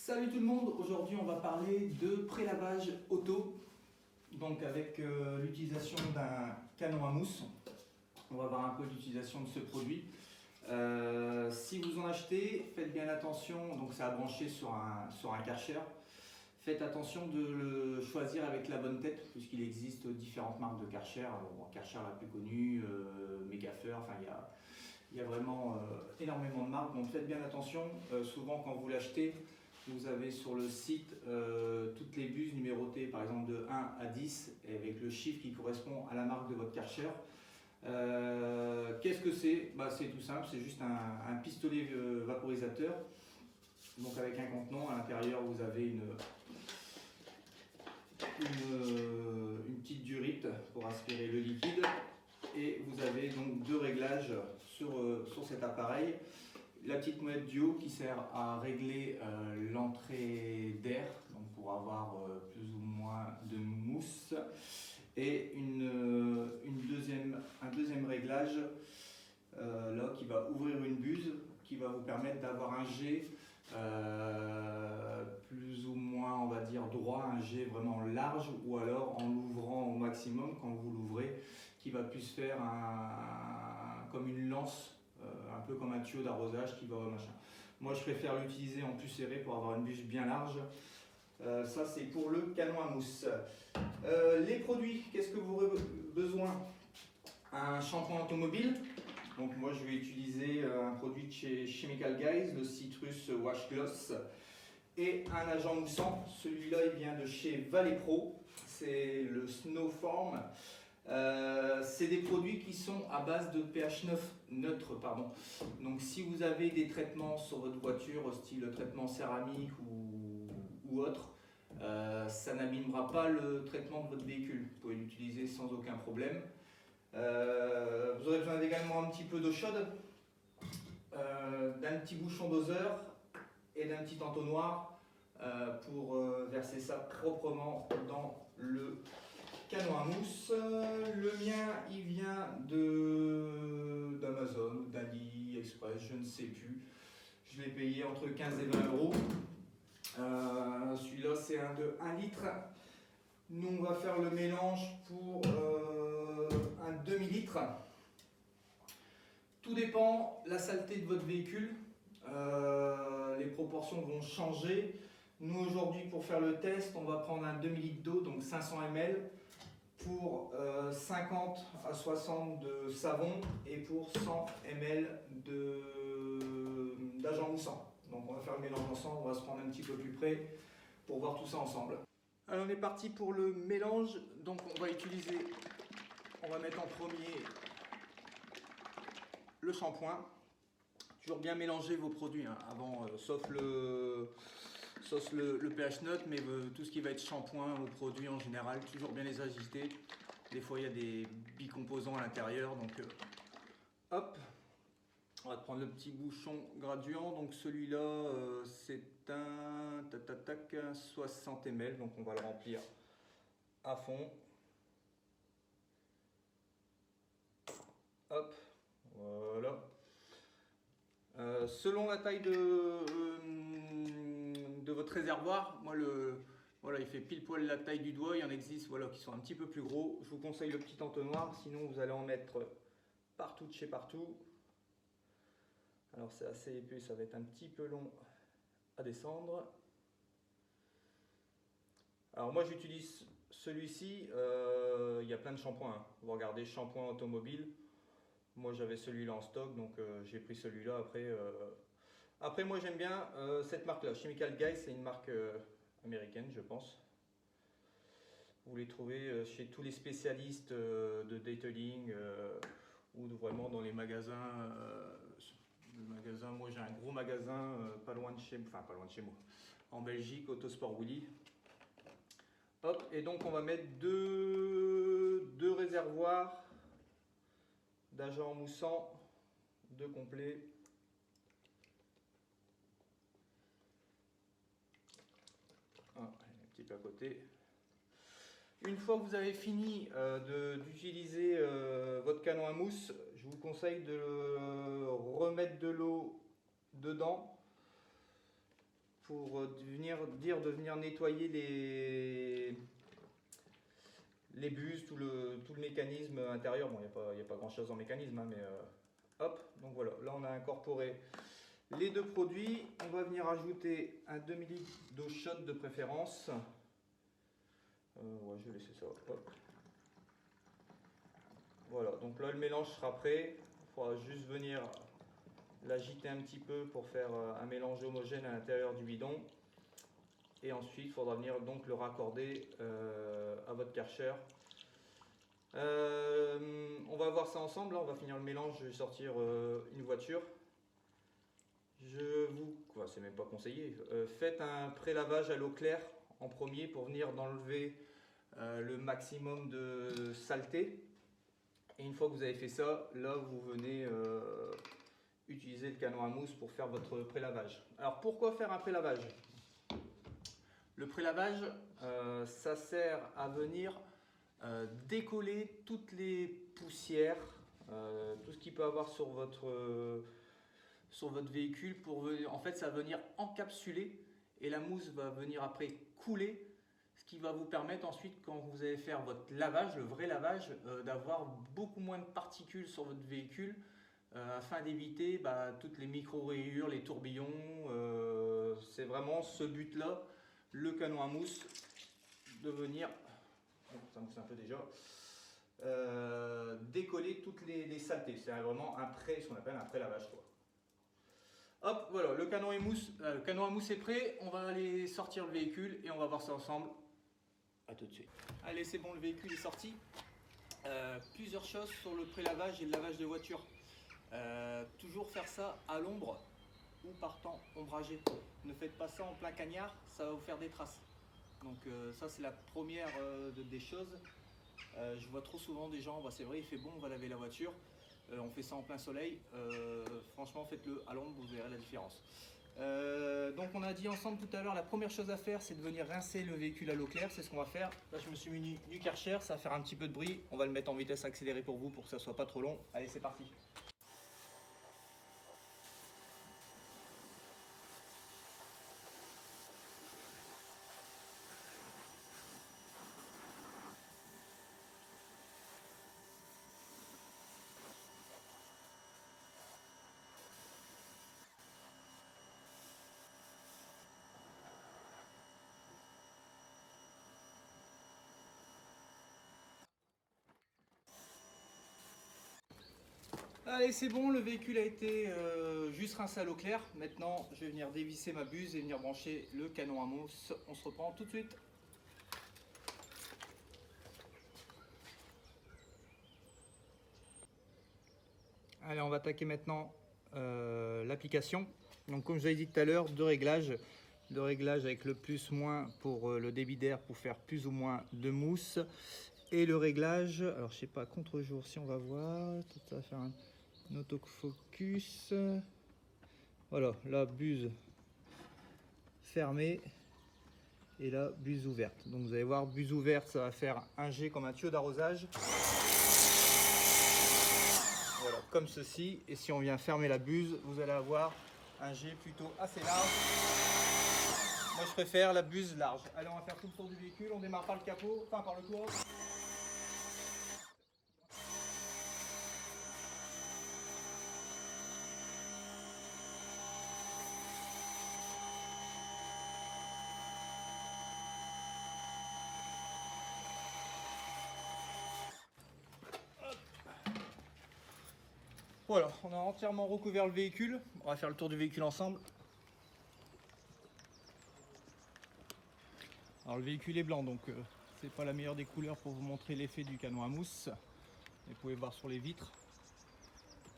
Salut tout le monde, aujourd'hui on va parler de prélavage auto, donc avec l'utilisation d'un canon à mousse. On va voir un peu l'utilisation de ce produit. Si vous en achetez, faites bien attention, donc c'est à brancher sur un Karcher. Faites attention de le choisir avec la bonne tête, puisqu'il existe différentes marques de Karcher. Alors, Karcher la plus connue, Megafer, enfin il y a vraiment énormément de marques, donc faites bien attention. Souvent quand vous l'achetez, vous avez sur le site toutes les buses numérotées, par exemple de 1 à 10, et avec le chiffre qui correspond à la marque de votre Karcher. Qu'est-ce que c'est? C'est tout simple, c'est juste un pistolet vaporisateur. Donc avec un contenant, à l'intérieur vous avez une petite durite pour aspirer le liquide. Et vous avez donc deux réglages sur cet appareil. La petite molette du haut qui sert à régler l'entrée d'air, donc pour avoir plus ou moins de mousse, et un deuxième réglage là qui va ouvrir une buse, qui va vous permettre d'avoir un jet plus ou moins, on va dire, droit, un jet vraiment large, ou alors en l'ouvrant au maximum quand vous l'ouvrez, qui va plus faire comme une lance, un peu comme un tuyau d'arrosage qui va machin. Moi je préfère l'utiliser en plus serré pour avoir une bûche bien large. Ça c'est pour le canon à mousse. Les produits, qu'est-ce que vous aurez besoin? Un shampoing automobile. Donc moi je vais utiliser un produit de chez Chemical Guys, le Citrus Wash Gloss, et un agent moussant. Celui-là il vient de chez Vallepro, c'est le Snowform. C'est des produits qui sont à base de pH neutre. Donc si vous avez des traitements sur votre voiture, style traitement céramique ou autre, ça n'abîmera pas le traitement de votre véhicule. Vous pouvez l'utiliser sans aucun problème. Vous aurez besoin également un petit peu d'eau chaude, d'un petit bouchon doseur et d'un petit entonnoir pour verser ça proprement dans le canon à mousse. Le mien il vient d'Amazon, d'AliExpress, je ne sais plus. Je l'ai payé entre 15 et 20 euros. Celui-là c'est un de 1 litre. Nous on va faire le mélange pour un demi-litre. Tout dépend la saleté de votre véhicule. Les proportions vont changer. Nous aujourd'hui pour faire le test, on va prendre un demi-litre d'eau, donc 500 ml, pour 50 à 60 de savon et pour 100 ml d'agent moussant. Donc on va faire le mélange ensemble, on va se prendre un petit peu plus près pour voir tout ça ensemble. Alors on est parti pour le mélange. Donc on va mettre en premier le shampoing. Toujours bien mélanger vos produits avant, sauf le pH neutre, mais tout ce qui va être shampoing ou produits en général, toujours bien les agiter. Des fois il y a des bicomposants à l'intérieur, donc hop, on va prendre le petit bouchon graduant. Donc celui-là c'est un 60 ml, donc on va le remplir à fond. Hop, voilà. Selon la taille de votre réservoir, moi voilà, il fait pile poil la taille du doigt. Il y en existe voilà, qui sont un petit peu plus gros. Je vous conseille le petit entonnoir, sinon vous allez en mettre partout de chez partout. Alors c'est assez épais, ça va être un petit peu long à descendre. Alors moi j'utilise celui-ci, il y a plein de shampoings. Vous regardez shampoing automobile. Moi j'avais celui-là en stock, donc j'ai pris celui-là. Après moi j'aime bien cette marque-là. Chemical Guys, c'est une marque américaine, je pense. Vous les trouvez chez tous les spécialistes de detailing ou vraiment dans les magasins. Moi j'ai un gros magasin pas loin de chez moi, en Belgique, Autosport Willy. Hop, et donc on va mettre deux réservoirs d'agent moussant, deux complets. Un petit peu à côté. Une fois que vous avez fini d'utiliser votre canon à mousse, je vous conseille de remettre de l'eau dedans pour de venir nettoyer les buses, tout le mécanisme intérieur. Bon, il n'y a pas grand chose en mécanisme, hein, mais hop, donc voilà, là on a incorporé les deux produits. On va venir ajouter un demi-litre d'eau chaude de préférence. Ouais, je vais laisser ça, hop. Voilà, donc là le mélange sera prêt. Il faudra juste venir l'agiter un petit peu pour faire un mélange homogène à l'intérieur du bidon. Et ensuite, il faudra venir donc le raccorder à votre Karcher. On va voir ça ensemble. Là, on va finir le mélange. Je vais sortir une voiture. C'est même pas conseillé. Faites un pré-lavage à l'eau claire en premier pour venir d'enlever le maximum de saleté. Et une fois que vous avez fait ça, là, vous venez utiliser le canon à mousse pour faire votre pré-lavage. Alors, pourquoi faire un pré-lavage? Le pré-lavage, ça sert à venir décoller toutes les poussières, tout ce qu'il peut avoir sur votre véhicule. En fait, ça va venir encapsuler et la mousse va venir après couler, ce qui va vous permettre ensuite, quand vous allez faire votre lavage, le vrai lavage, d'avoir beaucoup moins de particules sur votre véhicule afin d'éviter toutes les micro-rayures, les tourbillons. C'est vraiment ce but-là. Le canon à mousse de venir, ça mousse un peu déjà, décoller toutes les saletés. C'est vraiment ce qu'on appelle un pré-lavage. Hop, voilà, le canon à mousse est prêt. On va aller sortir le véhicule et on va voir ça ensemble. A tout de suite. Allez, c'est bon, le véhicule est sorti. Plusieurs choses sur le pré-lavage et le lavage de voiture. Toujours faire ça à l'ombre ou par temps ombragé. Ne faites pas ça en plein cagnard, ça va vous faire des traces. Donc ça, c'est la première des choses. Je vois trop souvent des gens, c'est vrai, il fait bon, on va laver la voiture. On fait ça en plein soleil. Franchement, faites-le à l'ombre, vous verrez la différence. Donc on a dit ensemble tout à l'heure, la première chose à faire, c'est de venir rincer le véhicule à l'eau claire. C'est ce qu'on va faire. Là, je me suis mis du Karcher, ça va faire un petit peu de bruit. On va le mettre en vitesse accélérée pour vous, pour que ça soit pas trop long. Allez, c'est parti. Allez, c'est bon, le véhicule a été juste rincé à l'eau claire. Maintenant, je vais venir dévisser ma buse et venir brancher le canon à mousse. On se reprend tout de suite. Allez, on va attaquer maintenant l'application. Donc, comme je vous l'ai dit tout à l'heure, deux réglages. Deux réglages avec le plus-moins pour le débit d'air pour faire plus ou moins de mousse. Et le réglage, alors je sais pas, contre-jour si on va voir, ça va faire un autofocus. Voilà, la buse fermée et la buse ouverte. Donc vous allez voir, buse ouverte, ça va faire un jet comme un tuyau d'arrosage. Voilà, comme ceci. Et si on vient fermer la buse, vous allez avoir un jet plutôt assez large. Moi je préfère la buse large. Allez, on va faire tout le tour du véhicule. On démarre par le capot, enfin par le toit. Voilà, on a entièrement recouvert le véhicule. On va faire le tour du véhicule ensemble. Alors le véhicule est blanc, donc c'est pas la meilleure des couleurs pour vous montrer l'effet du canon à mousse. Vous pouvez voir sur les vitres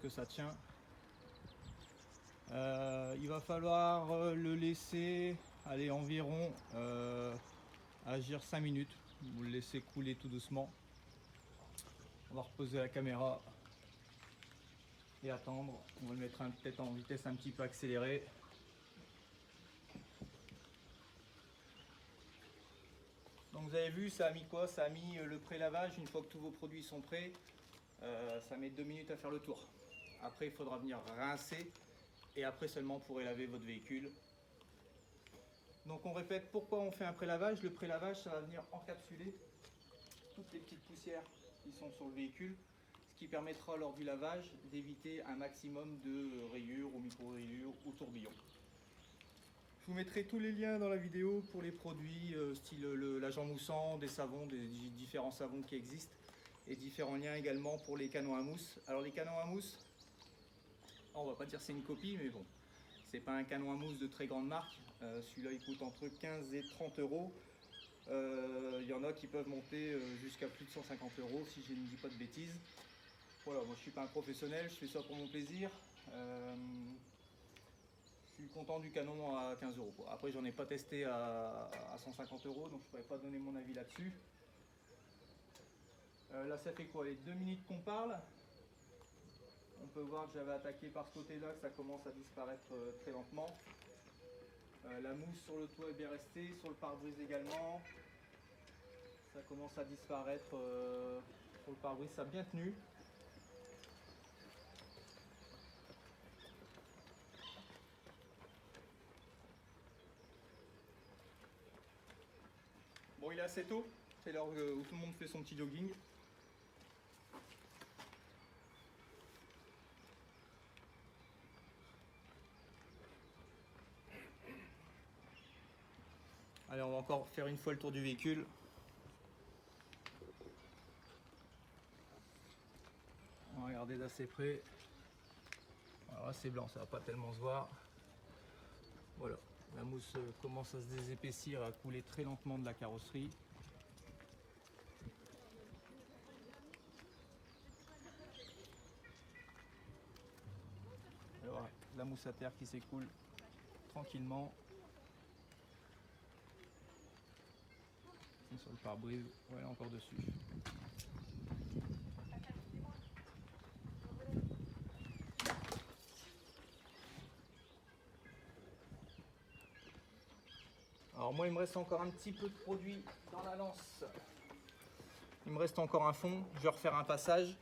que ça tient. Il va falloir le laisser aller environ agir 5 minutes. Vous le laissez couler tout doucement. On va reposer la caméra et attendre. On va le mettre peut-être en vitesse un petit peu accélérée. Donc vous avez vu, ça a mis quoi? Ça a mis le pré-lavage. Une fois que tous vos produits sont prêts, ça met 2 minutes à faire le tour. Après, il faudra venir rincer et après seulement vous pourrez laver votre véhicule. Donc on répète pourquoi on fait un prélavage. Le prélavage, ça va venir encapsuler toutes les petites poussières qui sont sur le véhicule, ce qui permettra lors du lavage d'éviter un maximum de rayures ou micro-rayures ou tourbillons. Je vous mettrai tous les liens dans la vidéo pour les produits style l'agent moussant, des savons, des différents savons qui existent, et différents liens également pour les canons à mousse. Alors les canons à mousse, on va pas dire c'est une copie, mais bon, c'est pas un canon à mousse de très grande marque. Celui-là il coûte entre 15 et 30 euros. Il y en a qui peuvent monter jusqu'à plus de 150 euros si je ne dis pas de bêtises. Voilà, moi je suis pas un professionnel, je fais ça pour mon plaisir. Je suis content du canon à 15 euros. Après, j'en ai pas testé à 150 euros, donc je pourrais pas donner mon avis là-dessus. Là, ça fait quoi, les 2 minutes qu'on parle? On peut voir que j'avais attaqué par ce côté-là, que ça commence à disparaître très lentement. La mousse sur le toit est bien restée, sur le pare-brise également. Ça commence à disparaître sur le pare-brise, ça a bien tenu. Bon, il est assez tôt, c'est l'heure où tout le monde fait son petit jogging. Allez, on va encore faire une fois le tour du véhicule. On va regarder d'assez près. Alors là, c'est blanc, ça va pas tellement se voir. Voilà, la mousse commence à se désépaissir, à couler très lentement de la carrosserie. Et voilà, la mousse à terre qui s'écoule tranquillement. Sur le pare-brise, ouais, encore dessus. Alors moi, il me reste encore un petit peu de produit dans la lance. Il me reste encore un fond, je vais refaire un passage.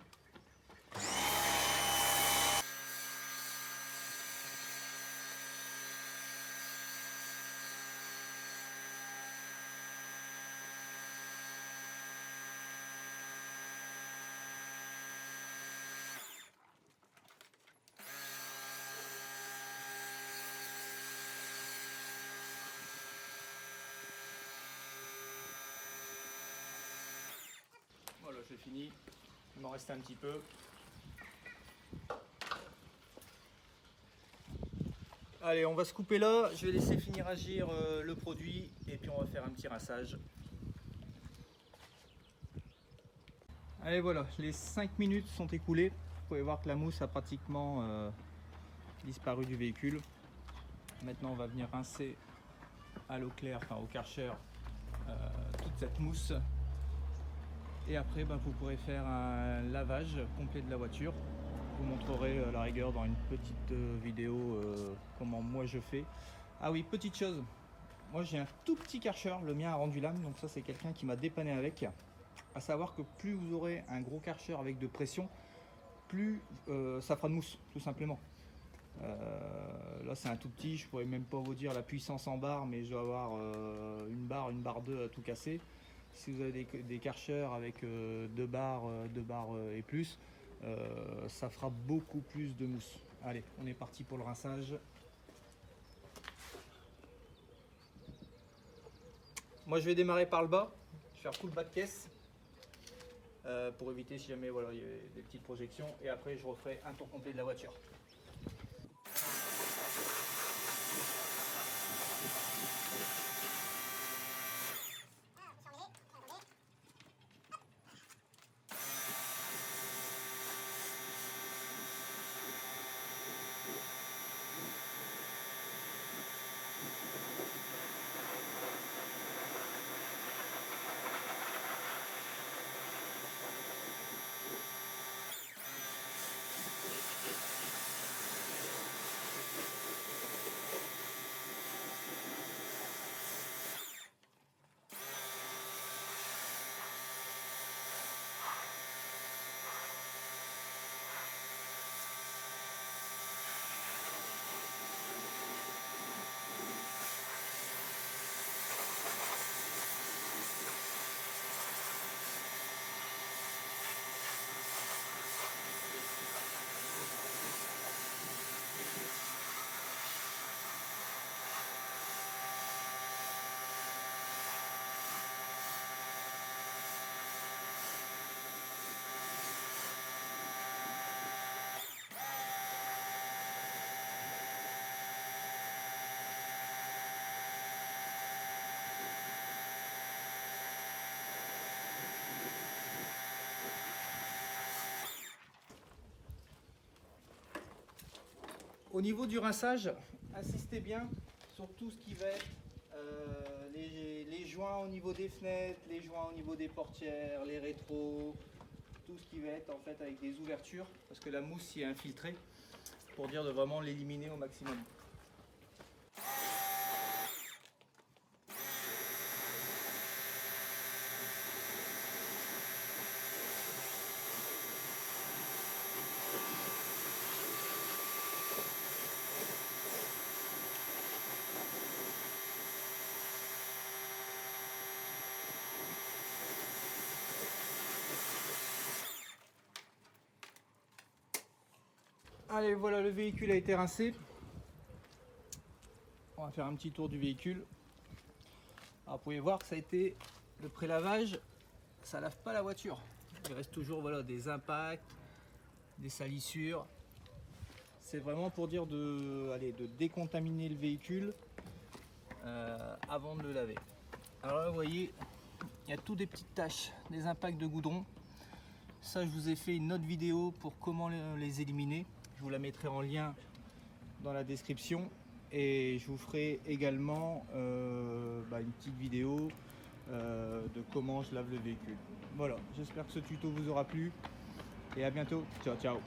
Voilà, j'ai fini. Il m'en reste un petit peu. Allez, on va se couper là. Je vais laisser finir agir le produit et puis on va faire un petit rinçage. Allez, voilà, les 5 minutes sont écoulées. Vous pouvez voir que la mousse a pratiquement disparu du véhicule. Maintenant, on va venir rincer à l'eau claire, enfin au Karcher, toute cette mousse. Et après, vous pourrez faire un lavage complet de la voiture. Je vous montrerai à la rigueur dans une petite vidéo comment moi je fais. Ah oui, petite chose, moi j'ai un tout petit Karcher, le mien a rendu l'âme, donc ça c'est quelqu'un qui m'a dépanné avec. À savoir que plus vous aurez un gros Karcher avec de pression, plus ça fera de mousse, tout simplement. Là c'est un tout petit, je pourrais même pas vous dire la puissance en barre, mais je dois avoir une barre 2 à tout casser. Si vous avez des Karcher avec 2 barres et plus, ça fera beaucoup plus de mousse. Allez, on est parti pour le rinçage. Moi je vais démarrer par le bas, je vais faire tout le bas de caisse pour éviter si jamais voilà, il y a des petites projections, et après je referai un tour complet de la voiture. Au niveau du rinçage, insistez bien sur tout ce qui va être les joints au niveau des fenêtres, les joints au niveau des portières, les rétros, tout ce qui va être en fait avec des ouvertures, parce que la mousse s'y est infiltrée, pour dire de vraiment l'éliminer au maximum. Allez, voilà, le véhicule a été rincé. On va faire un petit tour du véhicule. Alors, vous pouvez voir que ça a été le pré-lavage, ça lave pas la voiture. Il reste toujours voilà, des impacts, des salissures. C'est vraiment pour dire de décontaminer le véhicule avant de le laver. Alors là, vous voyez, il y a tout des petites taches, des impacts de goudron. Ça, je vous ai fait une autre vidéo pour comment les éliminer. Je vous la mettrai en lien dans la description et je vous ferai également une petite vidéo de comment je lave le véhicule. Voilà, j'espère que ce tuto vous aura plu et à bientôt. Ciao, ciao.